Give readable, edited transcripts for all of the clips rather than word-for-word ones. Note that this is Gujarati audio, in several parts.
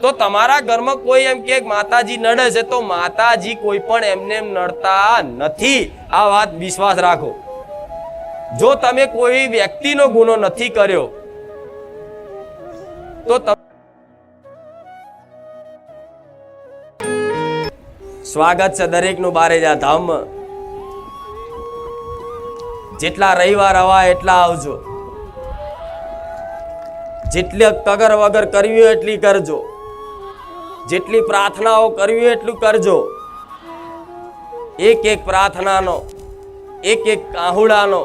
તો તમારા ઘરમાં કોઈ એમ કે માતાજી નડે છે, તો માતાજી કોઈ પણ એમને નડતા નથી. આ વાત વિશ્વાસ રાખો. જો તમે કોઈ વ્યક્તિનો ગુનો નથી કર્યો તો સ્વાગત છે દરેકનું બારેજા ધામમાં. જેટલા રવિવાર હવા એટલા આવજો. જેટલી કગર વગર કરવી હોય એટલી કરજો. જેટલી પ્રાર્થનાઓ કરવી એટલું કરજો. એક એક પ્રાર્થનાનો, એક એક કાહુડાનો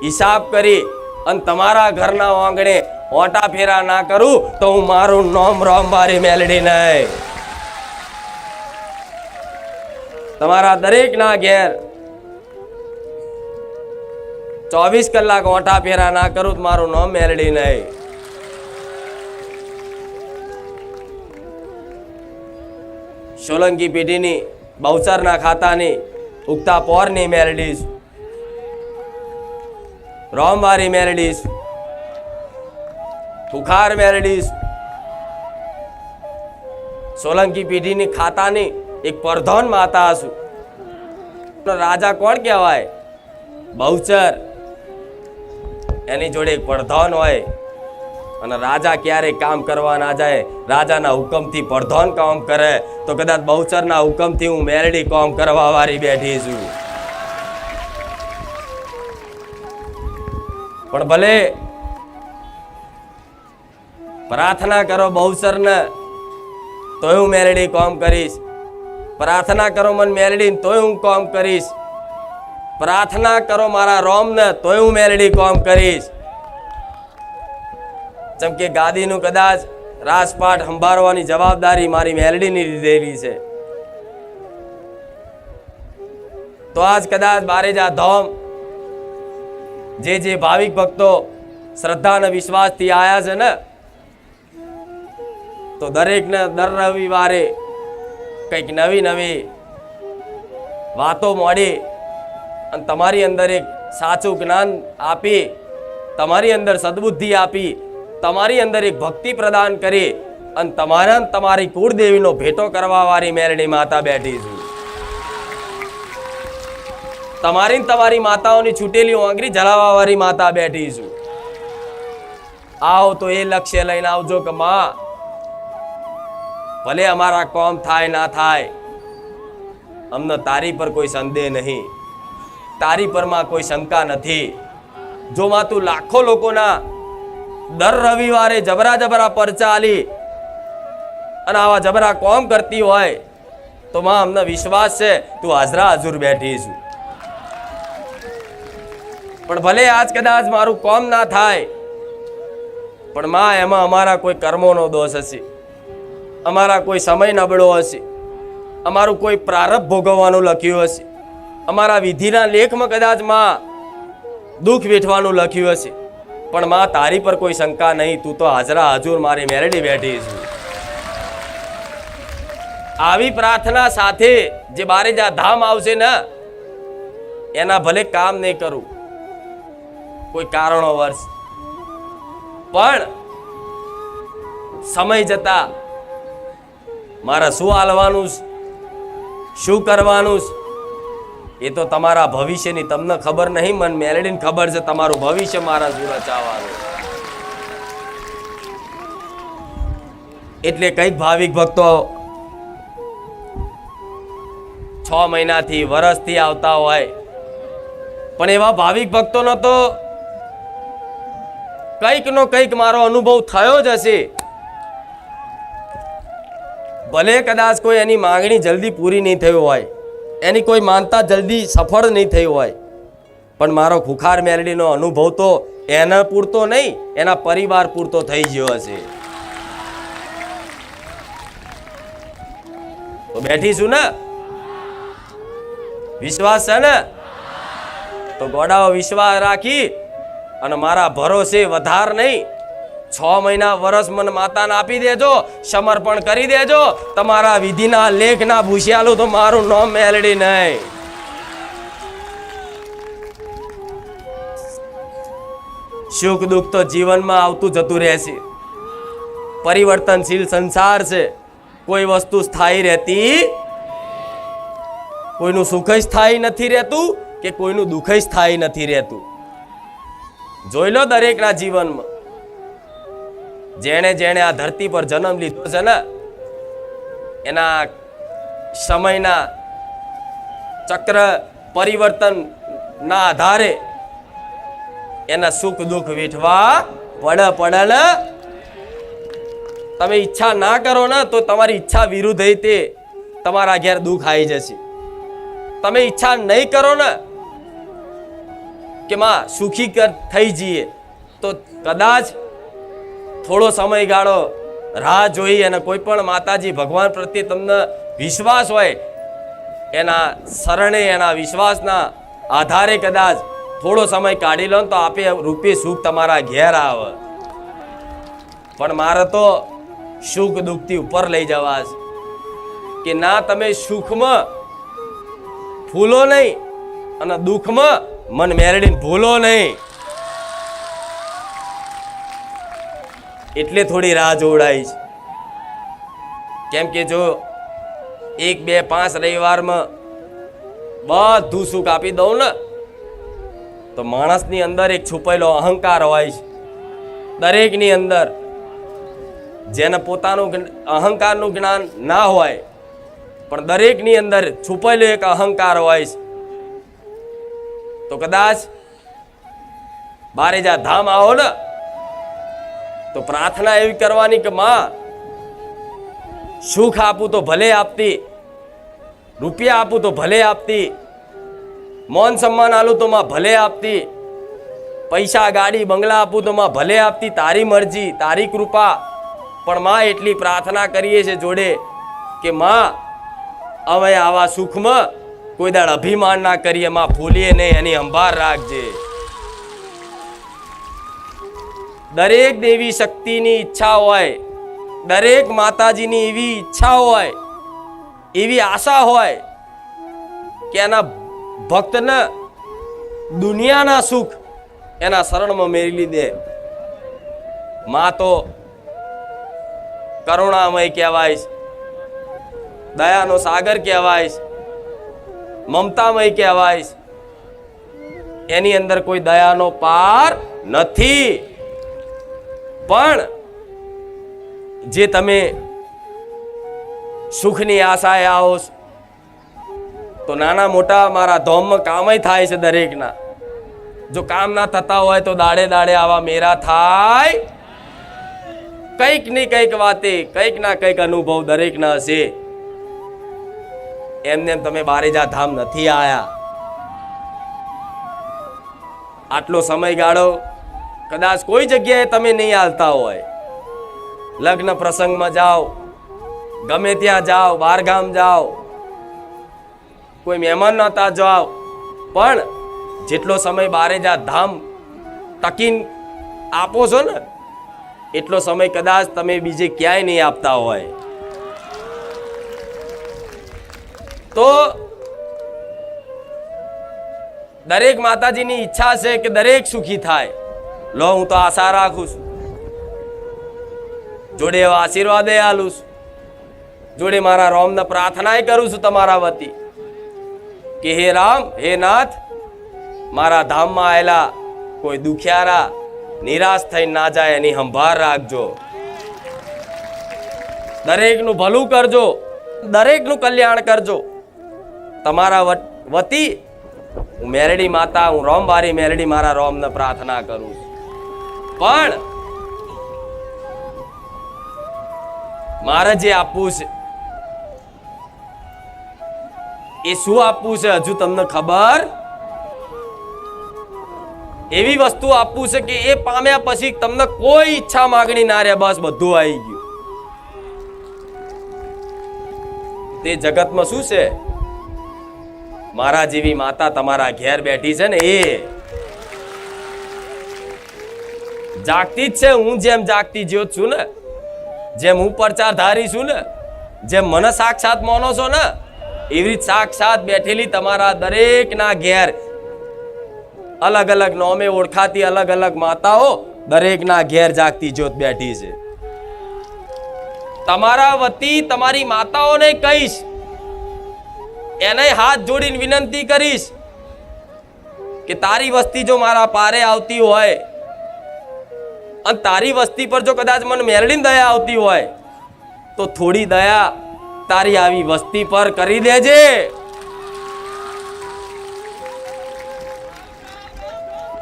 હિસાબ કરી અને તમારા ઘરના આંગણે ઓટા ફેરા ના કરું તો હું મારું નામ રામબારી મેલડી નહીં. તમારા દરેકના ઘેર 24 કલાક ઓટા ફેરા ના કરું તો મારું નામ મેલડી નહીં. સોલંકી પેઢીની બહુચરના ખાતાની ઉગતા પોરની મેલડીશ, રોમવારી મેલડીશ, ખુખાર મેલડીશ. સોલંકી પેઢીની ખાતાની એક પ્રધાન માતા છું. રાજા કોણ કહેવાય? બહુચર. એની જોડે એક પ્રધાન હોય અને રાજા ક્યારે કામ કરવા ના જાય, રાજાના હુકમથી પ્રધાન કામ કરે તો કદાચ બહુચરના હુકમથી હું મેલડી કામ કરવા વાળી બેઠી છું. પણ ભલે પ્રાર્થના કરો બહુચરને તોય હું મેલડી કામ કરીશ. પ્રાર્થના કરો મન મેલડી તોય હું કામ કરીશ. પ્રાર્થના કરો મારા રોમને તોય હું મેલડી કામ કરીશ. જેમ કે ગાદીનું કદાચ રાજપાટ સંભાળવાની જવાબદારી મારી મેલડીની લીધેલી છે. તો આજ કદાચ બારેજા ધામ જે ભાવિક ભક્તો શ્રદ્ધા અને વિશ્વાસથી આયા છે ને, તો દરેકને દર રવિવારે કંઈક નવી નવી વાતો મળી અને તમારી અંદર એક સાચું જ્ઞાન આપી, તમારી અંદર સદબુદ્ધિ આપી, તમારી અંદર એક ભક્તિ પ્રદાન કરી અને તમારી કુળદેવીનો ભેટો કરવા વાળી મેલડી માતા બેઠી છું. તમારી માતાઓની છૂટેલી આંગળી જલાવવા વાળી માતા બેઠી છું. આવો તો એ લક્ષ્ય લઈને આવજો કે માં, ભલે અમારા કોમ થાય ના થાય, અમને તારી પર કોઈ સંદેહ નહીં, તારી પરમાં કોઈ શંકા નથી. જો માં તું લાખો લોકોના દર રવિવારે જબરા પરચા આલી અને આવા જબરા કોમ કરતી હોય તો માં અમને વિશ્વાસ છે તું હાજરા હજુર બેઠી છું. પણ ભલે આજ કદાચ મારું કોમ ના થાય, પણ માં એમાં અમારા કોઈ કર્મોનો દોષ હશે, અમારા કોઈ સમય નબળો હશે, અમારું કોઈ પ્રારબ્ધ ભોગવવાનું લખ્યું હશે, અમારા વિધિના લેખમાં કદાચ માં દુઃખ વેઠવાનું લખ્યું હશે, પણ માં તારી પર કોઈ શંકા નહીં, તું તો હાજરા હજુર મારી મેલડી બેઠી છું. આવી પ્રાર્થના સાથે જે બારેજા ધામ આવશે ને, એના ભલે કામ નહીં કરું કોઈ કારણો વર્ષ, પણ સમય જતા મારા શું હાલવાનું, શું કરવાનું એ તો તમારા ભવિષ્યની તમને ખબર નહીં, મને મેલડીને ખબર છે તમારું ભવિષ્ય મારા શું રચાવાનું. એટલે કઈક ભાવિક ભક્તો 6 મહિનાથી વર્ષથી આવતા હોય, પણ એવા ભાવિક ભક્તોનો તો કંઈક નો કંઈક મારો અનુભવ થયો જ હશે. ભલે કદાચ કોઈ એની માંગણી જલ્દી પૂરી નહીં થઈ હોય, એની કોઈ માનતા જલ્દી સફળ નહીં થઈ હોય, પણ મારો ખુખાર મેલડીનો અનુભવ તો એના પૂરતો નહીં, એના પરિવાર પૂરતો થઈ ગયો હશે. તો બેઠીશું ને, વિશ્વાસ છે ને, તો ગોડાઓ વિશ્વાસ રાખી અને મારા ભરોસે વધાર નહીં 6 મહિના વર્ષ મને માતાને આપી દેજો, સમર્પણ કરી દેજો. તમારા વિધિના લેખના ભૂસ્યાલું તો મારું નામ મેલડી નહીં. સુખ દુઃખ તો જીવનમાં આવતું જતું રહેશે, પરિવર્તનશીલ સંસાર છે. કોઈ વસ્તુ સ્થાયી રહેતી, કોઈનું સુખ સ્થાયી નથી રહેતું કે કોઈનું દુઃખ સ્થાયી નથી રહેતું. જોઈ લો દરેકના જીવનમાં જેણે જેણે આ ધરતી પર જન્મ લીધો છે ને, એના સમયના ચક્ર પરિવર્તનના આધારે એના સુખ દુઃખ વેઠવા પડે ને. તમે ઈચ્છા ના કરો ને તો તમારી ઈચ્છા વિરુદ્ધ તે તમારા ઘેર દુઃખ આવી જશે. તમે ઈચ્છા નહીં કરો ને કે માં સુખી થઈ જઈએ તો કદાચ થોડો સમયગાળો રાહ જોઈ અને કોઈ પણ માતાજી ભગવાન પ્રત્યે તમને વિશ્વાસ હોય, એના શરણે એના વિશ્વાસના આધારે કદાચ થોડો સમય કાઢી લો તો આપે રૂપે સુખ તમારા ઘેર આવે. પણ મારે તો સુખ દુઃખથી ઉપર લઈ જવા છે કે ના, તમે સુખમાં ફૂલો નહીં અને દુઃખમાં મન મેરડીને ભૂલો નહીં. એટલે થોડી રાહ જોવડાઈ છે. કેમ કે જો 1, 2, 5 રવિવારમાં બધું સુખ આપી દઉં ને તો માણસની અંદર એક છુપાયેલો અહંકાર હોય છે. દરેકની અંદર જેને પોતાનું અહંકારનું જ્ઞાન ના હોય પણ દરેકની અંદર છુપાયેલો એક અહંકાર હોય છે. તો કદાચ બારેજા ધામ આવો ને તો પ્રાર્થના એવી કરવાની કે માં સુખ આપું તો ભલે આપતી, રૂપિયા આપું તો ભલે આપતી, મોન સન્માન આલું તો માં ભલે આપતી, પૈસા ગાડી બંગલા આપું તો માં ભલે આપતી, તારી મરજી તારી કૃપા. પણ માં એટલી પ્રાર્થના કરીએ છે જોડે કે માં હવે આવા સુખમાં કોઈ દાડ અભિમાન ના કરીએ, માં ભૂલીએ નહીં, એની સંભાળ રાખજે. દરેક દેવી શક્તિની ઈચ્છા હોય, દરેક માતાજીની એવી ઈચ્છા હોય, એવી આશા હોય કે એના ભક્તને દુનિયાના સુખ એના શરણમાં મેળવી દે. માં તો કરુણામય કહેવાય, દયાનો સાગર કહેવાય, મમતામય કહેવાય. એની અંદર કોઈ દયાનો પાર નથી. પણ જે તમે સુખની આશાએ આવો તો નાના મોટા મારા ધોમમાં કામય થાય છે દરેકના. જો કામ ના થતા હોય તો દાડે દાડે આવા મેરા થાય. કંઈક ની કંઈક વાતે, કંઈક ના કંઈક અનુભવ દરેકના હશે. એમને તમે બારેજા ધામ નથી આયા. આટલો સમયગાળો કદાચ કોઈ જગ્યાએ તમે નહીં આવતા હોય, લગ્ન પ્રસંગમાં જાઓ, ગમે ત્યાં જાઓ, બહાર ગામ જાઓ, કોઈ મહેમાન નતા જાઓ, પણ જેટલો સમય બારેજા ધામ ટકીને આપો છો ને એટલો સમય કદાચ તમે બીજે ક્યાંય નહીં આપતા હોય. તો દરેક માતાજીની ઈચ્છા છે કે દરેક સુખી થાય. લો, હું તો આશા રાખું છું, જોડે એવા આશીર્વાદ આલું છું, જોડે મારા રામને પ્રાર્થના કરું છું તમારા વતી કે હે રામ, હે નાથ, મારા ધામમાં આવેલા કોઈ દુખિયારા નિરાશ થઈ ના જાય એની સંભાળ રાખજો. દરેકનું ભલું કરજો, દરેકનું કલ્યાણ કરજો. તમારા વતી હું મેરડી માતા, હું રોમવારી મેરડી મારા રોમને પ્રાર્થના કરું છું. પણ મારે જે આપવું છે એ શું આપવું છે હજુ તમને ખબર? એવી વસ્તુ આપવું છે કે એ પામ્યા પછી તમને કોઈ ઈચ્છા માંગણી ના રહે, બસ બધું આવી ગયું. તે જગતમાં શું છે? મારા જેવી માતા તમારા ઘેર બેઠી છે ને, એ જાગતી જ છે. હું જેમ જાગતી જ્યોત છું ને, જેમ હું પ્રચાર ધારી છું ને, જેમ મને સાક્ષાત માનો છો ને, એવી રીત સાક્ષાત બેઠેલી તમારા દરેકના ઘેર અલગ અલગ નામે ઓળખાતી અલગ અલગ માતાઓ દરેકના ઘેર જાગતી જ્યોત બેઠી છે. તમારા વતી તમારી માતાઓને કહીશ, એને હાથ જોડીને વિનંતી કરીશ કે તારી વસ્તી જો મારા પારે આવતી હોય અને તારી વસ્તી પર જો કદાચ મને મેલડીને દયા આવતી હોય તો થોડી દયા તારી આવી વસ્તી પર કરી દેજે.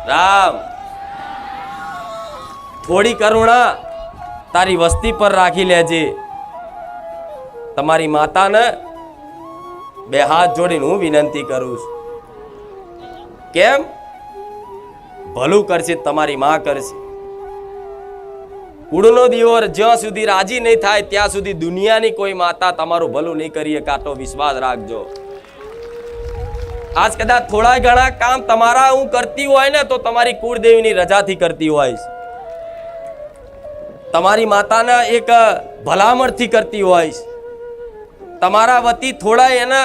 રામ, થોડી કરુણા તારી વસ્તી પર રાખી લેજે. તમારી માતાને બે હાથ જોડીને હું વિનંતી કરું છું. કેમ? ભલું કરશે તમારી માં કરશે. કુળનો દીવો જ્યાં સુધી રાજી નહીં થાય ત્યાં સુધી દુનિયાની કોઈ માતા તમારું ભલું નહીં કરીએ, કાટો વિશ્વાસ રાખજો. આજ કદાચ થોડા ઘણા કામ તમારા હું કરતી હોય ને તો તમારી કુળદેવીની રજાથી કરતી હોય, તમારી માતાના એક ભલામણથી કરતી હોય, તમારા વતી થોડા એને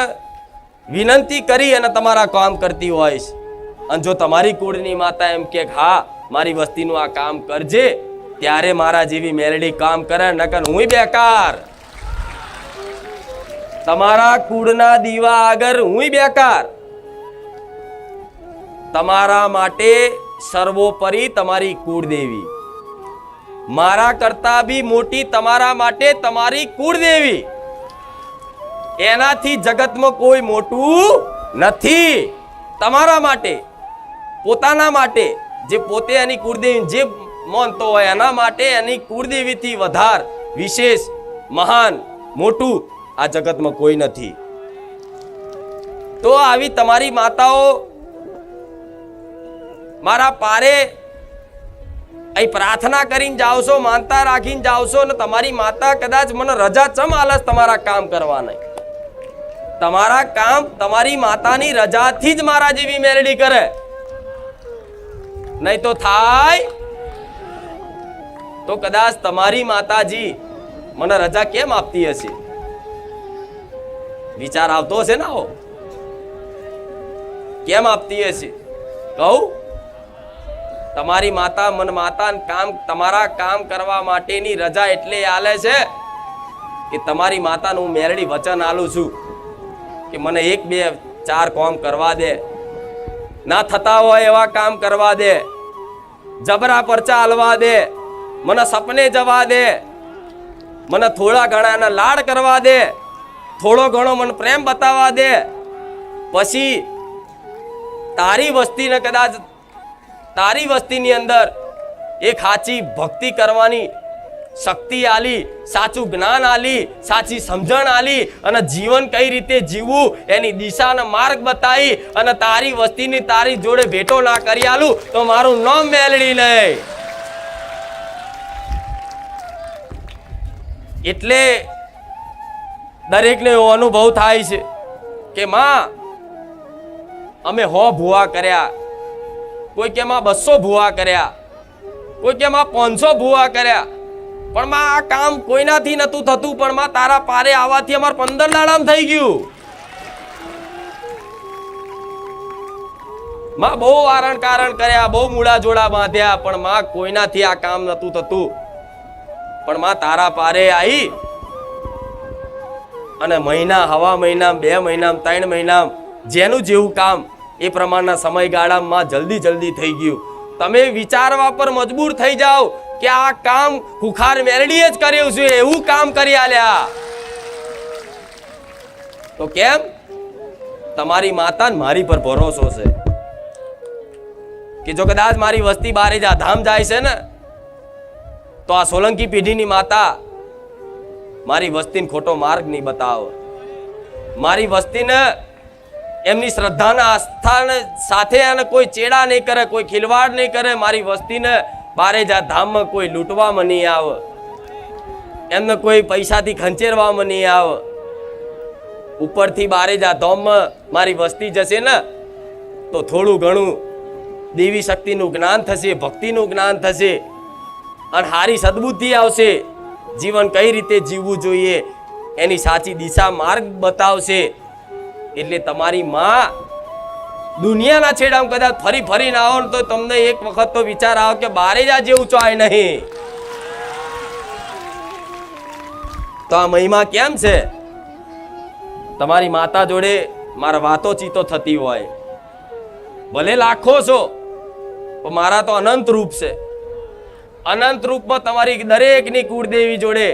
વિનંતી કરી અને તમારા કામ કરતી હોય. અને જો તમારી કુળની માતા એમ કે હા મારી વસ્તીનું આ કામ કરજે, ત્યારે મારા જેવી મેલડી કામ કરે, નકર હું બેકાર. તમારા કુળના દીવા આગળ હું બેકાર. તમારા માટે સર્વોપરી તમારી કુળદેવી, મારા કરતા બી મોટી તમારા માટે તમારી કુળદેવી. એનાથી જગતમાં કોઈ મોટું નથી. તમારા માટે, પોતાના માટે, જે પોતે એની કુળદેવી જે માનતો હોય એના માટે એની કુળદેવીથી વધાર વિશેષ મહાન મોટું આ જગતમાં કોઈ નથી. તો આવી તમારી માતાઓ મારા પારે અહીં પ્રાર્થના કરીને જાઓ છો, માનતા રાખીને જાઓ છો, ને તમારી માતા કદાચ મને રજા ચમ આલસ તમારા કામ કરવાના. તમારા કામ તમારી માતાની રજાથી જ મારા જેવી મેલડી કરે, નહીં તો થાય. તો કદાચ તમારી માતાજી મને રજા કેમ આપતી હશે? વિચાર આવતો હશે ને? આવો કેમ આપતી હશે? કહું, તમારી માતા મન માતા કામ તમારા કામ કરવા માટેની રજા એટલે આલે છે કે તમારી માતાનું હું મેરડી વચન આલું છું કે મને 1 2 4 કામ કરવા દે, ના થતા હોય એવા કામ કરવા દે, જબરા પરચા હાલવા દે, મને સપને જવા દે, મને થોડા ઘણા લાડ કરવા દે, થોડો ઘણો મને પ્રેમ બતાવવા દે. પછી તારી વસ્તીને કદાચ તારી વસ્તીની અંદર એક સાચી ભક્તિ કરવાની શક્તિ આલી, સાચું જ્ઞાન આલી, સાચી સમજણ આલી અને જીવન કઈ રીતે જીવવું એની દિશાનો માર્ગ બતાવી અને તારી વસ્તીની તારી જોડે ભેટો ના કરી આલું તો મારું નામ મેલડી નહીં. એટલે દરેકને એવો અનુભવ થાય છે કે માં અમે 100 ભૂવા કર્યા, કોઈ કે માં 200 ભૂવા કર્યા, કોઈ કે માં 500 ભૂવા કર્યા, પણ માં આ કામ કોઈનાથી નતું થતું, પણ માં તારા પારે આવવાથી અમાર 15 દાડામાં થઈ ગયું. માં બહુ વારણ કારણ કર્યા, બહુ મૂળા જોડા બાંધ્યા, પણ માં કોઈનાથી આ કામ નતું થતું, પણ માં તારા પારે આવી અને મહિના, હવા મહિના, 2 મહિના, 3 મહિના જેનું જેવું કામ એ પ્રમાણના સમયગાળામાં જલ્દી જલ્દી થઈ ગયું. તમે વિચારવા પર મજબૂર થઈ જાઓ કે આ કામ ખુખાર મેરડીએ જ કર્યું છે, એવું કામ કરી આલ્યા. તો કેમ? તમારી માતા મારી પર ભરોસો છે કે જો કદાચ મારી વસ્તી બારે જા ધામ જાય છે ને તો આ સોલંકી પેઢીની માતા મારી વસ્તીને ખોટો માર્ગ નહીં બતાવે. મારી વસ્તીને એમની શ્રદ્ધાના આસ્થાને સાથે અને કોઈ ચેડા નહીં કરે, કોઈ ખિલવાડ નહીં કરે. મારી વસ્તીને બારે જા ધામમાં કોઈ લૂંટવામાં નહીં આવે, એમને કોઈ પૈસાથી ખંચેરવામાં નહીં આવે. ઉપરથી બારે જા ધામમાં મારી વસ્તી જશે ને તો થોડું ઘણું દેવી શક્તિનું જ્ઞાન થશે, ભક્તિનું જ્ઞાન થશે અને સારી સદબુદ્ધિ આવશે. જીવન કઈ રીતે જીવવું જોઈએ એની સાચી દિશા માર્ગ બતાવશે. એટલે તમારી માં દુનિયાના છેડામાં કદાચ ફરી ફરીને આવો તો તમને એક વખત તો વિચાર આવે કે બારે જા જેવું ચાય નહીં. તો આ મહિમા કેમ છે? તમારી માતા જોડે મારા વાતો ચીતો થતી હોય, ભલે લાખો છો પણ મારા તો અનંત રૂપ છે. અનંત રૂપમાં તમારી દરેકની કુળદેવી જોડે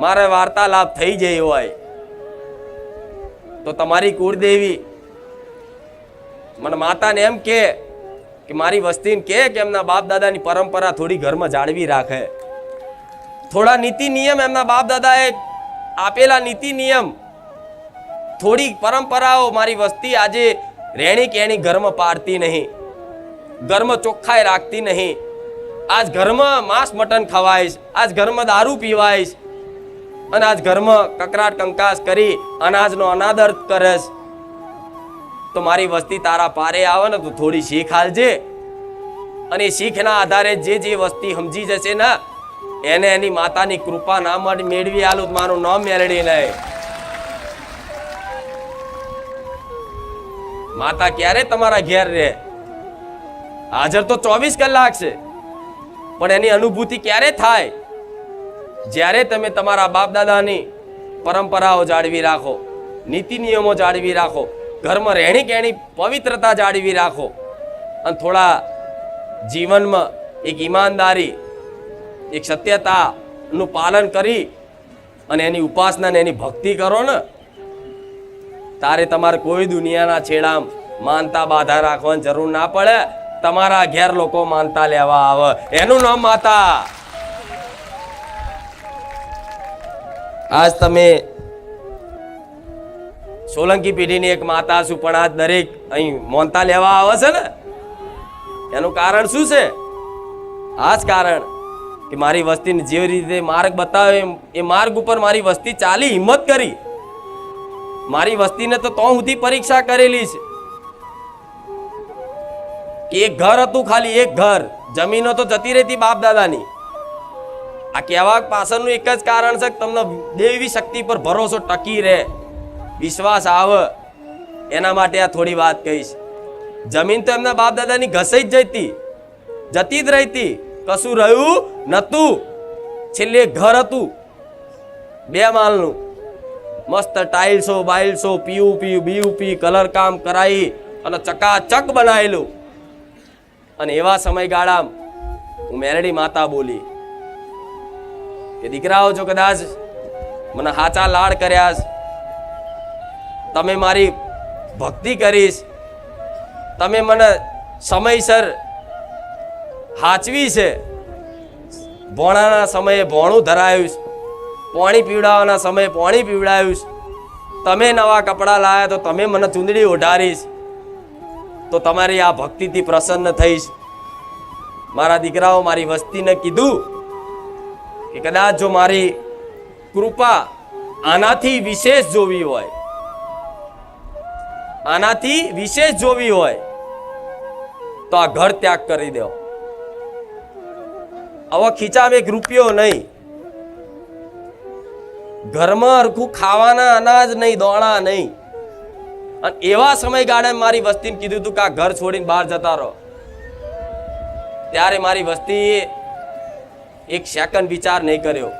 મારે વાર્તાલાપ થઈ જાય હોય તો તમારી કુળદેવી મને માતાને એમ કે મારી વસ્તીને કે એમના બાપ દાદાની પરંપરા થોડી ઘરમાં જાળવી રાખે. થોડા નીતિ નિયમ એમના બાપ દાદાએ આપેલા નીતિ નિયમ, થોડી પરંપરાઓ મારી વસ્તી આજે રેણી કેણી ઘરમાં પાડતી નહીં, ઘરમાં ચોખ્ખાઈ રાખતી નહીં. આજ ઘરમાં માંસ મટન ખવાઈશ, આજ ઘરમાં દારૂ પીવાઈશ, અને આજ ઘરમાં કકરાટ કંકાસ કરી અનાજનો અનાદર કરેશ. તો મારી વસ્તી તારા પારે આવે ને તો થોડી શીખ હાલજે, અને શીખના આધારે જે વસ્તી સમજી જશે ને એને એની માતાની કૃપા ના મેળવી આલું મારું નામ મેળવી નહીં. માતા ક્યારે તમારા ઘેર રહે? હાજર તો 24 કલાક છે, પણ એની અનુભૂતિ ક્યારે થાય? જ્યારે તમે તમારા બાપ દાદાની પરંપરાઓ જાળવી રાખો, નીતિ નિયમો જાળવી રાખો, ઘરમાં રહેણી કેણી પવિત્રતા જાળવી રાખો, અને થોડા જીવનમાં એક ઈમાનદારી, એક સત્યતાનું પાલન કરી અને એની ઉપાસના ને એની ભક્તિ કરો ને, તારે તમારે કોઈ દુનિયાના છેડામ માનતા બાધા રાખવાની જરૂર ના પડે. તમારા ઘેર લોકો માનતા લેવા આવે, એનું નામ માતા. આજ તમે સોલંકી પેઢીની એક માતા છું, પણ આજ દરેક અહીં માનતા લેવા આવે છે ને, એનું કારણ શું છે? આ જ કારણ કે મારી વસ્તીને જે રીતે માર્ગ બતાવ્યો એ માર્ગ ઉપર મારી વસ્તી ચાલી, હિંમત કરી. મારી વસ્તીને તો સુધી પરીક્ષા કરેલી છે કે એક ઘર હતું, ખાલી એક ઘર, જમીનો તો જતી રહેતી બાપ દાદાની. આ કહેવા પાછળનું એક જ કારણ છે કે તમને દેવી શક્તિ પર ભરોસો ટકી રહે, વિશ્વાસ આવે, એના માટે આ થોડી વાત કહીશ. જમીન તો એમના બાપ દાદાની ઘસાઈ જ જતી જ રહેતી, કશું રહ્યું નતું. છેલ્લે ઘર હતું 2 માળનું, મસ્ત ટાઇલ્સો બાઇલ્સો, પીયુપી બીયુપી કલર કામ કરાવી અને ચકાચક બનાવેલું. અને એવા સમયગાળામાં હું મેરડી માતા બોલી કે દીકરાઓ, જો કદાચ મને હાચા લાડ કર્યા, તમે મારી ભક્તિ કરીશ, તમે મને સમયસર હાચવી છે, ભોણાના સમયે ભોણું ધરાવ્યું, પાણી પીવડાવવાના સમયે પાણી પીવડાવ્યું, તમે નવા કપડાં લાવ્યા તો તમે મને ચૂંદડી ઓઢારીશ, તો તમારી આ ભક્તિથી પ્રસન્ન થઈશ. મારા દીકરાઓ, મારી વસ્તીને કીધું કે કદાચ જો મારી કૃપા આનાથી વિશેષ જોવી હોય, આનાથી વિશેષ જોવી હોય તો આ ઘર ત્યાગ કરી દો. હવે ખીચામાં 1 રૂપિયો નહીં, ઘરમાં હરખું ખાવાના અનાજ નહીં, દોણા નહીં. અને એવા સમયગાળે મારી વસ્તીને કીધું હતું કે આ ઘર છોડીને બહાર જતા રહો. ત્યારે મારી વસ્તીએ 1 સેકન્ડ વિચાર નહીં કર્યો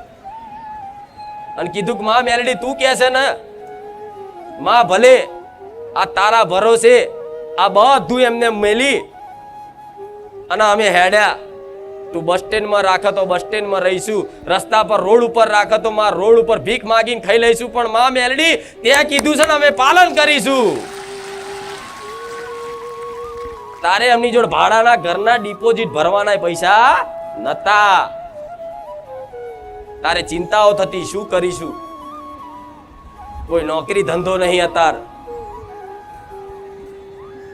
અને કીધું કે માં મેલડી, તું કે છે ને માં, ભલે આ તારા ભરોસે આ બધું એમને મેલી અને અમે હેડ્યા. તું બસ સ્ટેન્ડમાં રાખે તો બસ સ્ટેન્ડમાં રહીશું, રસ્તા પર રોડ ઉપર રાખે તો માં રોડ ઉપર ભીખ માગીને ખાઈ લઈશું, પણ માં મેલડી ત્યાં કીધું છે ને અમે પાલન કરીશું. તારે એમની જોડે ભાડાના ઘરના ડિપોઝિટ ભરવાના પૈસા નતા, તારે ચિંતાઓ થતી શું કરીશું, કોઈ નોકરી ધંધો નહીં, અત્યારે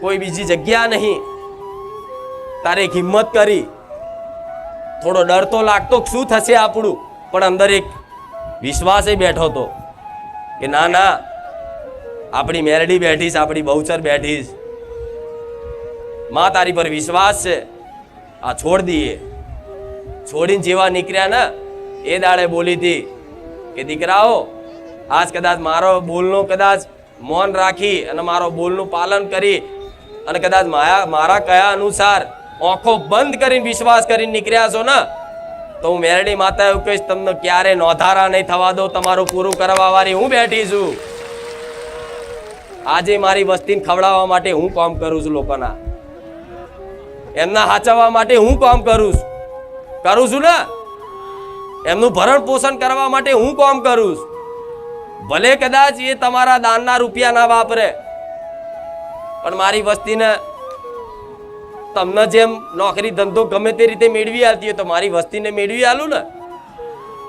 કોઈ બીજી જગ્યા નહીં. તારે એક હિંમત કરી, થોડો ડર તો લાગતો શું થશે આપણું, પણ અંદર એક વિશ્વાસ બેઠો હતો કે ના ના, આપણી મેરડી બેઠીશ, આપણી બહુચર બેઠીશ, માં તારી પર વિશ્વાસ છે, આ છોડ દઈએ. છોડીને જેવા નીકળ્યા ને એ દાડે બોલી હતી કે દીકરાઓ, આજ કદાચ મારો બોલનો કદાચ મૌન રાખી અને મારો બોલનું પાલન કરી અને કદાચ મારા કયા અનુસાર આંખો બંધ કરીને વિશ્વાસ કરીને નીકળ્યા છો ને, તો હું મેરડી માતા એવું કહીશ, તમને ક્યારે નોધારા નહીં થવા દો, તમારું પૂરું કરવા વાળી હું બેઠી છું. આજે મારી વસ્તીને ખવડાવવા માટે હું કામ કરું છું, લોકોના એમના હાચવવા માટે હું કામ કરું છું ને, એમનું ભરણ પોષણ કરવા માટે હું કામ કરું છું. ભલે કદાચ એ તમારા દાનના રૂપિયા ના વાપરે, પણ મારી વસ્તીને તમને જેમ નોકરી ધંધો ગમે તે રીતે મેળવી આલતી હોય તો મારી વસ્તીને મેળવી આલું ને.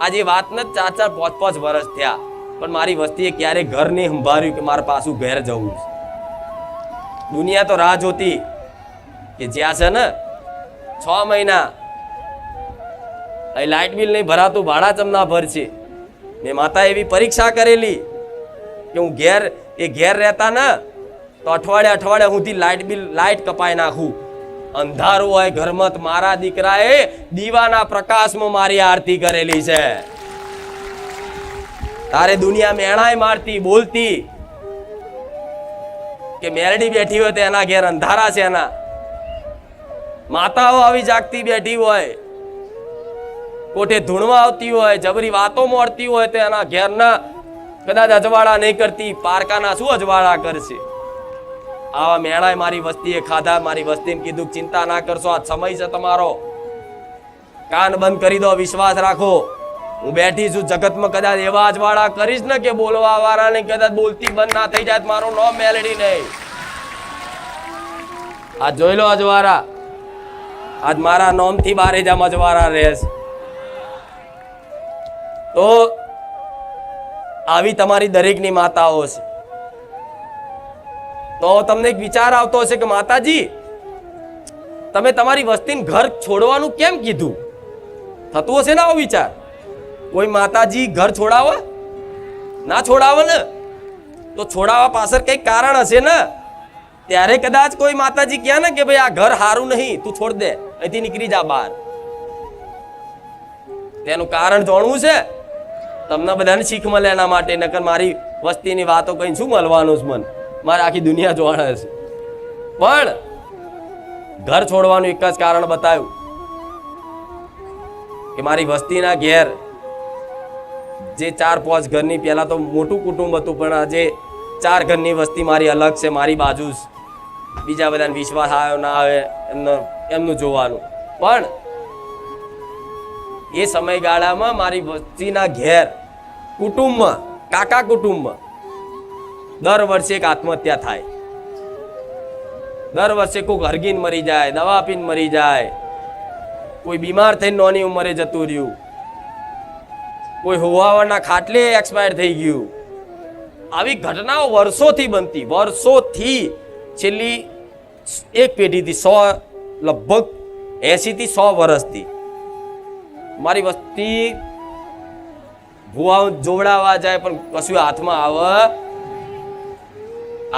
આજે વાતને 4-4, 5-5 વર્ષ થયા, પણ મારી વસ્તીએ ક્યારે ઘર નહીં સંભાળ્યું કે મારે પાછું ઘેર જવું છે. દુનિયા તો રાહ જોતી કે જ્યાં છે ને 6 મહિના લાઇટ બિલ નહીં ભરાતું, ભાડા ચમના ભરશે. મેં માતા એવી પરીક્ષા કરેલી કે હું ઘેર રહેતા ને તો અઠવાડિયા સુધી લાઇટ કપાઈ નાખું. અંધારું હોય ઘરમાં, મારા દીકરાએ દીવાના પ્રકાશમાં મારી આરતી કરેલી છે. તારે દુનિયા મેણાય મારતી બોલતી કે મેરડી બેઠી હોય તો એના ઘેર અંધારા છે, એના માતાઓ આવી જાગતી બેઠી હોય, કોઠે ધૂણવા આવતી હોય, જબરી વાતો મોડતી હોય તો એના ઘેરના કદાચ અજવાળા નહીં કરતી, પારકાના શું અજવાળા કરશે. આવા મેળાએ મારી વસ્તીએ ખાધા. મારી વસ્તીને કીધું ચિંતા ના કરશો, આ સમય છે તમારો, કાન બંધ કરી દો, વિશ્વાસ રાખો, હું બેઠી છું. જગતમાં કદાચ એવા અજવાળા કરીશ ને કે બોલવા વાળાને કદાચ બોલતી બંધ ના થઈ જાય, મારું નામ મેલડી નહીં. આજ જોઈ લો અજવાળા, આજ મારા નામથી બારે જામ અજવાળા રહેશે. તો આવી તમારી દરેકની માતાઓ છે. તો તમને એક વિચાર આવતો હશે કે માતાજી તમે તમારી વસ્તીને ઘર છોડવાનું કેમ કીધું? થતું હશે ને આવો વિચાર. કોઈ માતાજી ઘર છોડાવે? ના છોડાવે ને, તો છોડાવવા પાછળ કઈક કારણ હશે ને. ત્યારે કદાચ કોઈ માતાજી કહે ને કે ભાઈ આ ઘર સારું નહીં, તું છોડ દે, અહીંથી નીકળી જા બહાર. તેનું કારણ જાણવું છે. તમને બધાને શીખ મળે એના માટે. નકર મારી વસ્તીની વાતો કઈ શું મળવાનું છે? મન મારે આખી દુનિયા જોવાના છે. પણ ઘર છોડવાનું એક જ કારણ બતાવ્યું કે મારી વસ્તીના ઘેર જે 4-5 ઘરની, પહેલા તો મોટું કુટુંબ હતું, પણ આજે 4 ઘરની વસ્તી મારી અલગ છે, મારી બાજુ છે. બીજા બધાને વિશ્વાસ આવ્યો ના આવે એમનું જોવાનું. પણ એ સમયગાળામાં મારી વસ્તીના ઘેર કુટુંબમાં, કાકા કુટુંબમાં દર વર્ષે એક આત્મહત્યા થાય. દર વર્ષે કોઈ હરગીન મરી જાય, દવા પીને મરી જાય, કોઈ બીમાર થઈને નાની ઉંમરે જતું રહ્યું, કોઈ હોવાના ખાટલે એક્સપાયર થઈ ગયું. આવી ઘટનાઓ વર્ષોથી બનતી, વર્ષોથી. છેલ્લી એક પેઢીથી 100, લગભગ 80 થી 100 વર્ષથી મારી વસ્તી ભુવાઓ જોવડાવવા જાય પણ કશું હાથમાં આવે.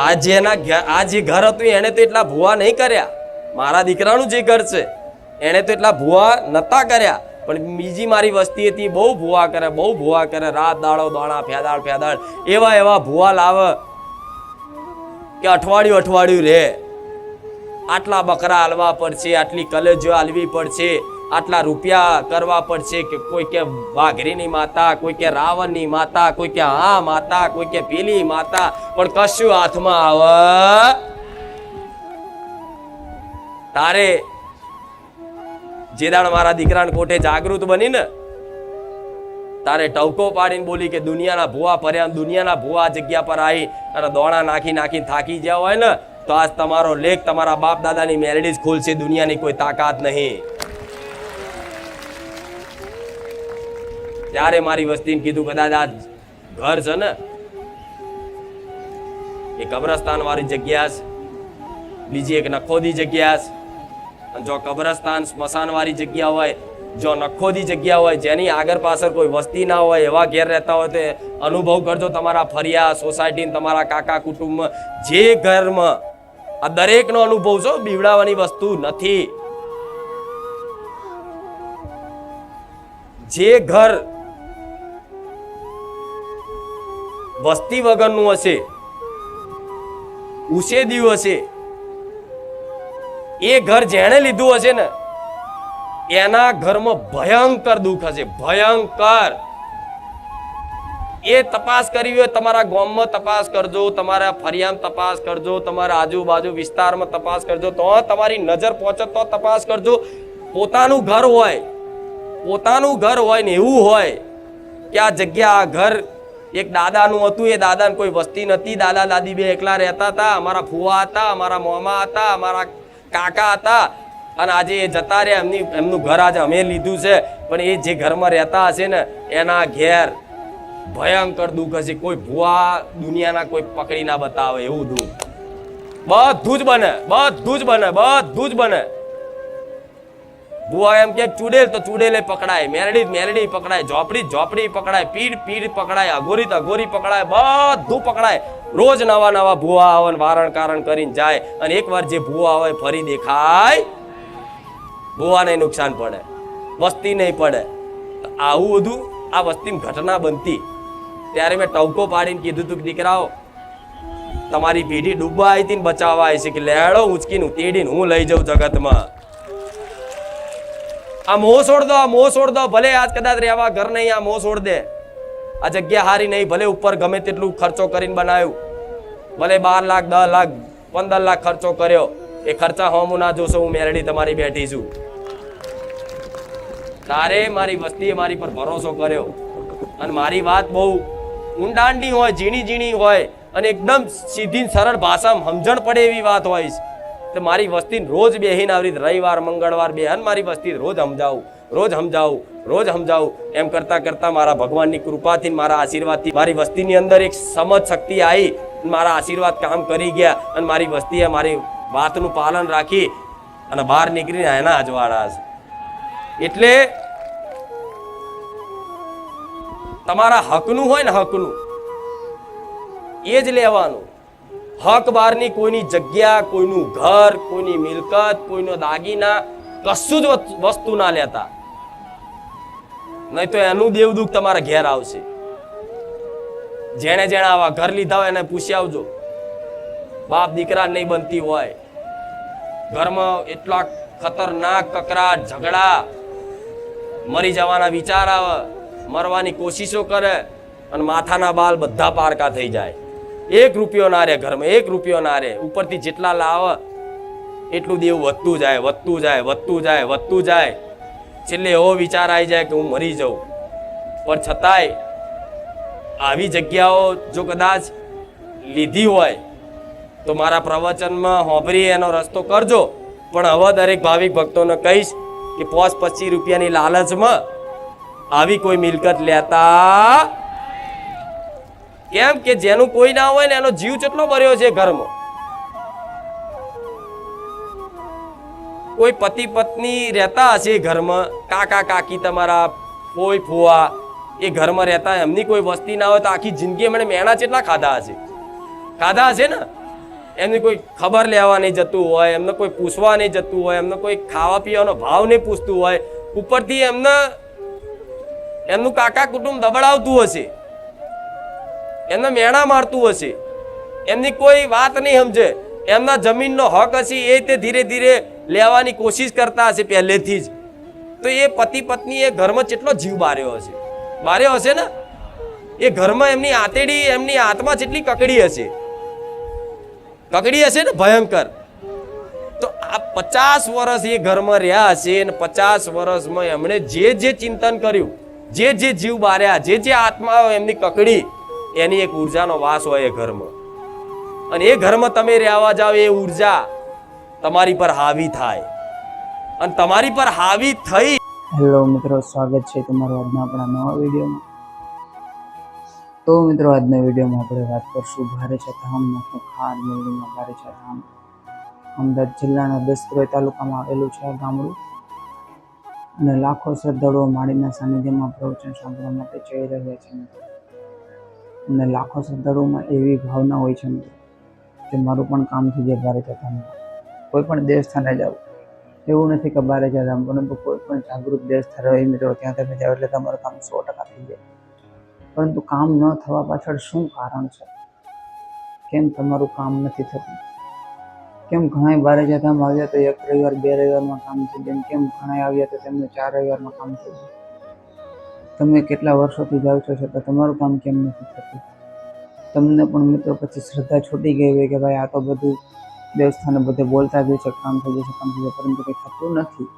આ જે ઘર હતું એને તો એટલા ભુવા નહીં કર્યા. મારા દીકરાનું જે ઘર છે એને તો એટલા ભુવા નતા કર્યા, પણ બીજી મારી વસ્તી હતી બહુ ભુવા કરે, બહુ ભુવા કરે. રાત દાડો દાણા ફેદાડ એવા ભુવા લાવે કે અઠવાડિયું રહે. આટલા બકરા હાલવા પડશે, આટલી કલેજો હાલવી પડશે, આટલા રૂપિયા કરવા પડશે. કે કોઈ કે વાઘરીની માતા, કોઈ કે રાવણની માતા, કોઈ કે આ માતા, કોઈ કે પેલી માતા, પણ કશું હાથમાં આવે. તારે જે દાડ મારા દીકરાને કોઠે જાગૃત બની ને, તારે ટવકો પાડીને બોલી કે દુનિયાના ભુવા પર્યા, દુનિયાના ભુવા જગ્યા પર આવી અને દોણા નાખી થાકી ગયા હોય ને, તો આજ તમારો લેખ તમારા બાપ દાદાની મેલડી જ ખોલશે. દુનિયાની કોઈ તાકાત નહીં. ત્યારે મારી વસ્તીને કીધું કદાચ આ ઘર છે ને એ કબ્રસ્તાન વાળી જગ્યા છે, બીજી એક નખોદી જગ્યા છે. અને જો કબ્રસ્તાન સ્મશાન વાળી જગ્યા હોય, જો નખોદી જગ્યા હોય, જેની આગળ પાછળ કોઈ વસ્તી ના હોય, એવા ઘેર રહેતા હોય તો અનુભવ કરજો. તમારા ફરિયા સોસાયટી, તમારા કાકા કુટુંબમાં જે ઘરમાં, આ દરેકનો અનુભવ છો, બીવડાવવાની વસ્તુ નથી. જે ઘર વસ્તી વગરનું હશે, ઉછેદ્યું હશે, એ ઘર જેણે લીધું હશે ને એના ઘરમાં ભયંકર દુઃખ હશે, ભયંકર. એ તપાસ કરવી હોય તમારા ગામમાં તપાસ કરજો, તમારા ફરિયામાં તપાસ કરજો, તમારા આજુબાજુ વિસ્તારમાં તપાસ કરજો, તો તમારી નજર પહોંચે તો તપાસ કરજો. પોતાનું ઘર હોય, પોતાનું ઘર હોય ને એવું હોય કે આ જગ્યા, આ ઘર એક દાદાનું હતું, એ દાદાને કોઈ વસ્તી નથી, દાદા દાદી બે એકલા રહેતા હતા, અમારા ફુવા હતા, અમારા મોમા હતા, અમારા કાકા હતા, અને આજે એ જતા રહ્યા. એમનું ઘર આજે અમે લીધું છે, પણ એ જે ઘરમાં રહેતા હશે ને એના ઘેર ભયંકર દુઃખ હશે. કોઈ ભુવા દુનિયાના કોઈ પકડી ના બતાવે એવું દુઃખ. બધું જ બને, બધું જ બને, બધું જ બને. ભુવા એમ કે ચૂડેલ તો ચૂડેલે પકડાય, મેલડી પકડાય, ઝોપડી પકડાય, પીડ પકડાય, અઘોરી પકડાય, બધું પકડાય. રોજ નવા ભુવા આવે, વારણ કારણ કરીને જાય, અને એકવાર જે ભુવા આવે ફરી દેખાય, ભુવાને નુકસાન પડે, વસ્તી નહીં પડે. આવું બધું આ વસ્તીમાં ઘટના બનતી. ત્યારે મેં ટવકો પાડીને કીધું તું કે દીકરાઓ, તમારી પેઢી ડૂબવા આવી હતી ને બચાવવા આવી છે, કે લેડો ઉચકીને ઉતેડીને હું લઈ જાઉં જગતમાં. આ મોહ છોડ દો, આ મોહ છોડ દો. ભલે આજ કદાચ રહેવા ઘર નહીં, આ મોહ છોડ દે. આ જગ્યા હારી નહીં, ભલે ઉપર ગમે તેટલું ખર્ચો કરીને બનાવ્યું, ભલે 12 લાખ 10 લાખ 15 લાખ ખર્ચો કર્યો, એ ખર્ચા હોમું ના જોશો. હું મેરડી તમારી બેઠી છું. તારે મારી વસ્તીએ મારી પર ભરોસો કર્યો, અને મારી વાત બહુ ઊંડાણની હોય, ઝીણી હોય, અને એકદમ સીધી સરળ ભાષામાં સમજણ પડે એવી વાત હોય છે. તો મારી વસ્તીને રોજ બેહીને આવી રવિવાર મંગળવાર બેહન મારી વસ્તી રોજ સમજાવું. એમ કરતા કરતા મારા ભગવાનની કૃપાથી, મારા આશીર્વાદથી મારી વસ્તીની અંદર એક સમજ શક્તિ આવી, મારા આશીર્વાદ કામ કરી ગયા, અને મારી વસ્તીએ મારી વાતનું પાલન રાખી અને બહાર નીકળીને એના અજવાળા છે. એટલે તમારા હકનું હોય ને, હકનું એ જ લેવાનું. હક બહારની કોઈની જગ્યા, કોઈનું ઘર, કોઈની મિલકત, કોઈનો દાગીના, કશું જ વસ્તુ ના લેતા, નહીં તો એનું દેવદુખ તમારા ઘેર આવશે. જેણે આવા ઘર લીધા હોય એને પૂછી આવજો. બાપ દીકરા નહીં બનતી હોય, ઘરમાં એટલા ખતરનાક કકરાટ, ઝઘડા, મરી જવાના વિચાર આવે, મરવાની કોશિશો કરે, અને માથાના બાલ બધા પારકા થઈ જાય. 1 રૂપિયો ના રહે ઘરમાં, 1 રૂપિયો ના રહે. ઉપરથી જેટલા લાવે એટલું દેવું વધતું જાય. છેલ્લે એવો વિચાર આવી જાય કે હું મરી જાઉં. પણ છતાંય આવી જગ્યાઓ જો કદાચ લીધી હોય તો મારા પ્રવચનમાં હોંભરી એનો રસ્તો કરજો. પણ હવે દરેક ભાવિક ભક્તોને કહીશ કે 25 રૂપિયાની લાલચમાં આવી કોઈ મિલકત લેતા. કેમ કે જેનું કોઈ ના હોય ને એનો જીવ કેટલો ભર્યો છે ઘરમાં. કોઈ પતિ પત્ની રહેતા હશે ઘરમાં, કાકા કાકી તમારા કોઈ ફુવા એ ઘરમાં રહેતા, એમની કોઈ વસ્તી ના હોય તો આખી જિંદગી એમણે મેણા કેટલા ખાધા હશે ને. એમની કોઈ ખબર લેવા નહીં જતું હોય, એમને કોઈ પૂછવા નહીં જતું હોય, એમને કોઈ ખાવા પીવાનો ભાવ નહીં પૂછતું હોય, ઉપરથી એમનું કાકા કુટુંબ દબડાવતું હશે, એમને મેણા મારતું હશે, એમની કોઈ વાત નહીં સમજે, એમના જમીનનો હક હશે એ તે ધીરે ધીરે લેવાની કોશિશ કરતા હશે પહેલેથી જ. તો એ પતિ પત્ની એ ઘરમાં કેટલો જીવ બાર્યો હશે ને. એ ઘરમાં એમની આંતેડી, એમની આત્મા જેટલી કકડી હશે ને, ભયંકર. તો આ 50 વર્ષ એ ઘરમાં રહ્યા હશે, અને 50 વર્ષમાં એમણે જે ચિંતન કર્યું, જે જીવ બાર્યા, જે આત્મા એમની કકડી, એની એક ઉર્જાનો વાસ હોય એ ઘરમાં. અને એ ઘરમાં તમે રહેવા જાઓ, એ ઉર્જા તમારી પર હાવી થાય, અને તમારી પર હાવી થઈ. હેલો મિત્રો, સ્વાગત છે તમારું આજના આપણા નવા વિડીયોમાં. તો મિત્રો, આજના વિડીયોમાં આપણે વાત કરશું ભારે છાતામનો ખાર મેળવીમાં. ભારે છાતામ અમદાવાદ જિલ્લાના દસક્રોઈ તાલુકામાં આવેલું છે આ ગામડું, અને લાખો શ્રદ્ધાળુઓ માળીના સાનિધ્યમાં પ્રવચન સાંભળવા માટે જઈ રહ્યા છે. અને લાખો શ્રદ્ધાળુઓમાં એવી ભાવના હોય છે કે મારું પણ કામ થઈ જાય ભારે છાતામાં. કોઈ પણ દેવસ્થાને જાઓ, એવું નથી કે બારે જતા, પરંતુ કોઈ પણ જાગૃત દેવસ્થાન હોય મિત્રો, ત્યાં તમે જાઓ એટલે તમારું કામ 100% થઈ જાય. પરંતુ કામ ન થવા પાછળ શું કારણ છે? કેમ તમારું કામ નથી થતું? કેમ ઘણા બારે જતામ આવ્યા તો 1 રવિવાર 2 રવિવારમાં કામ થઈ જાય, કેમ ઘણા આવ્યા તો તેમને 4 રવિવારમાં કામ થઈ જાય. તમે કેટલા વર્ષોથી જાઓ છો છતાં તમારું કામ કેમ નથી થતું? તમને પણ મિત્રો પછી શ્રદ્ધા છૂટી ગઈ હોય કે ભાઈ આ તો બધું દેવસ્થાને બધે બોલતા જ હોય છે કામ થઈ જશે કામ થઈ જશે, પરંતુ કંઈ થતું નથી.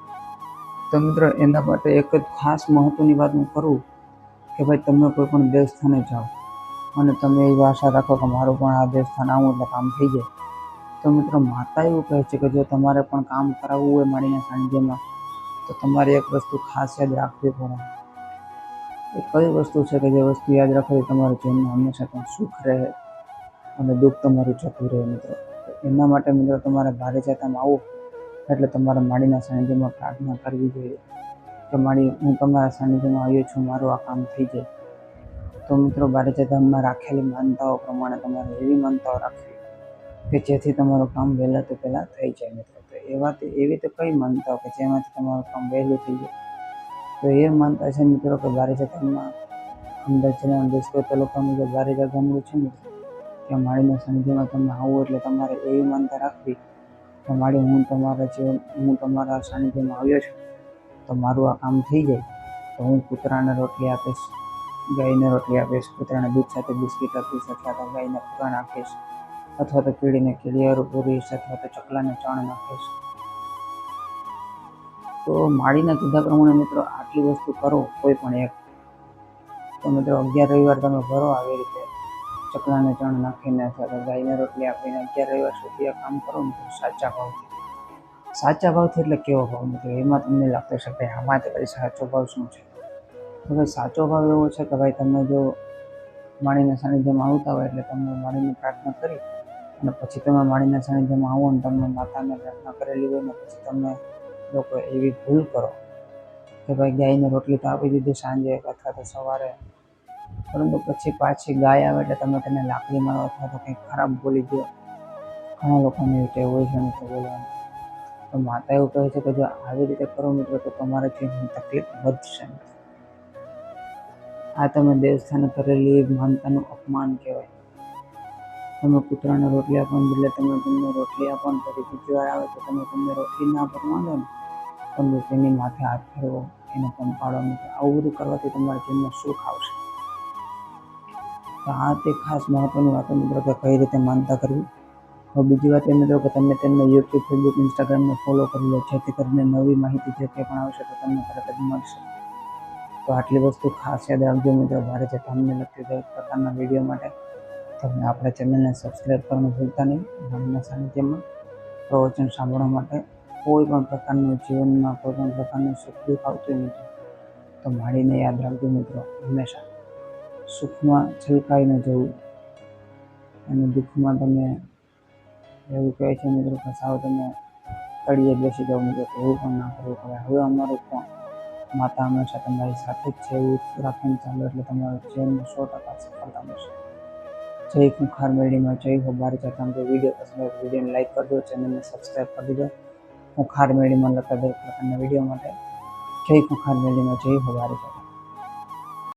તો મિત્રો એના માટે એક જ ખાસ મહત્વની વાત હું કરું કે ભાઈ તમે કોઈ પણ દેવસ્થાને જાઓ અને તમે એવી આશા રાખો કે મારું પણ આ દેવસ્થાન આવું એટલે કામ થઈ જાય. તો મિત્રો માતા એવું કહે છે કે જો તમારે પણ કામ કરાવવું હોય માળીના સાનિધ્યમાં તો તમારે એક વસ્તુ ખાસ યાદ રાખવી પડે. એ કઈ વસ્તુ છે કે જે વસ્તુ યાદ રાખવાથી તમારા જીવનમાં હંમેશા પણ સુખ રહે અને દુઃખ તમારું જતું રહે મિત્રો. એના માટે મિત્રો તમારે બારે જતામાં આવો એટલે તમારે માળીના સાનિધ્યમાં પ્રાર્થના કરવી જોઈએ કે માળી હું તમારા સાનિધ્યમાં આવ્યો છું, મારું આ કામ થઈ જાય. તો મિત્રો બારે જતામાં રાખેલી માનતાઓ પ્રમાણે તમારે એવી માનતાઓ રાખવી કે જેથી તમારું કામ વહેલા તો પહેલાં થઈ જાય મિત્રો. તો એવી તો કઈ માનતાઓ કે જેમાંથી તમારું કામ વહેલું થઈ જાય? તો એ માનતા છે મિત્રો કે બારે જતામાં અમદાવાદ જિલ્લાના 10 તાલુકાનું જે બારેજા ગામડું છે મિત્રો, ત્યાં માળીના સાનિધ્યમાં તમે આવો એટલે તમારે એવી માનતા રાખવી કે માળી હું તમારા સાનિધ્યમાં આવ્યો છું તો મારું આ કામ થઈ જાય તો હું કૂતરાને રોટલી આપીશ, ગાયને રોટલી આપીશ, કૂતરાને દૂધ સાથે બિસ્કીટ આપીશ, અથવા તો ગાયને ખોરાક નાખીશ, અથવા તો કીડીને કેળિયારું પૂરીશ, અથવા તો ચકલાને ચણ નાખીશ. તો માળીના કીધા પ્રમાણે મિત્રો આટલી વસ્તુ કરો કોઈ પણ એક. તો મિત્રો 11 રવિવાર તમે ભરો આવી રીતે ચકલાને ચણ નાખીને અથવા તો ગાયને રોટલી આપીને 11 રવિવાર સુધી આ કામ કરો મિત્રો સાચા ભાવથી. સાચા ભાવથી એટલે કેવો ભાવ મિત્રો? એમાં તમને લાગતો છે ભાઈ આમાં તો ભાઈ સાચો ભાવ શું છે? તો ભાઈ સાચો ભાવ એવો છે કે ભાઈ તમે જો માળીના સાનિધ્યમાં આવતા હોય એટલે તમે માળીની પ્રાર્થના કરી અને પછી તમે માળીના સાનિધ્યમાં આવો ને તમે માતાને પ્રાર્થના કરેલી હોય ને પછી તમે લોકો એવી ભૂલ કરો કે ભાઈ ગાયને રોટલી તો આપી દીધી સાંજે અથવા તો સવારે, પરંતુ પછી પાછી ગાય આવે એટલે તમે તેને લાકડી મારો અથવા તો કંઈક ખરાબ બોલી દો. ઘણા લોકોને એવી ટેવ હોય છે મિત્રો બોલવાની. તો માતા એવું કહે છે કે જો આવી રીતે કરો મિત્રો તો તમારા જીવનની તકલીફ વધશે. આ તમે દેવસ્થાને કરેલી માનતાનું અપમાન કહેવાય. તમે કૂતરાને રોટલી આપવાને બદલે તમે તેમને રોટલી આપો ને પછી બીજી વાર આવે તો તમે તેમને રોટલી ના આપવા માંગો ને પરંતુ તેની માથે હાથ ફેરવો, એને પંપાળો મિત્રો. આવું બધું કરવાથી તમારા જીવનમાં સુખ આવશે. તો આ તે ખાસ મહત્વની વાતો મિત્રો કે કઈ રીતે માનતા કરવી. હવે બીજી વાત એ મિત્રો કે તમે તેમને યુટ્યુબ, ફેસબુક, ઇન્સ્ટાગ્રામને ફોલો કરી લો જેથી કરીને નવી માહિતી જે કંઈ પણ આવશે તો તમને તરત જ મળશે. તો આટલી વસ્તુ ખાસ યાદ રાખજો મિત્રો. બારે જતામને લગતી દરેક પ્રકારના વિડીયો માટે તમે આપણા ચેનલને સબસ્ક્રાઈબ કરવાનું ભૂલતા નહીં. માળીના સાનિધ્યમાં પ્રવચન સાંભળવા માટે કોઈ પણ પ્રકારનું જીવનમાં કોઈ પણ પ્રકારનું સુખ દુઃખ આવતું મિત્રો તો માળીને યાદ રાખજો મિત્રો. હંમેશા સુખમાં છલકાઈ ન જવું અને દુઃખમાં તમે એવું કહે છે મિત્રો કે સાવ તમે તળિયે બેસી જાઓ મિત્રો, તો એવું પણ ના કરવું પડે. હવે અમારું કોણ? માતા હંમેશા તમારી સાથે જ છે એવું રાખીને ચાલો એટલે તમારું જીવનમાં 100% સફળતા મળશે. જય ખુંખાર મેળીમાં જય હો બારે જતામ. જો વિડીયો પસંદ હોય તો વિડીયોને લાઈક કરજો, ચેનલને સબસ્ક્રાઈબ કરી દીધો. ખુંખાર મેળીમાં લગતા દરેક પ્રકારના વિડીયો માટે જય ખુંખાર મેળીમાં જય હો બારે જતામ.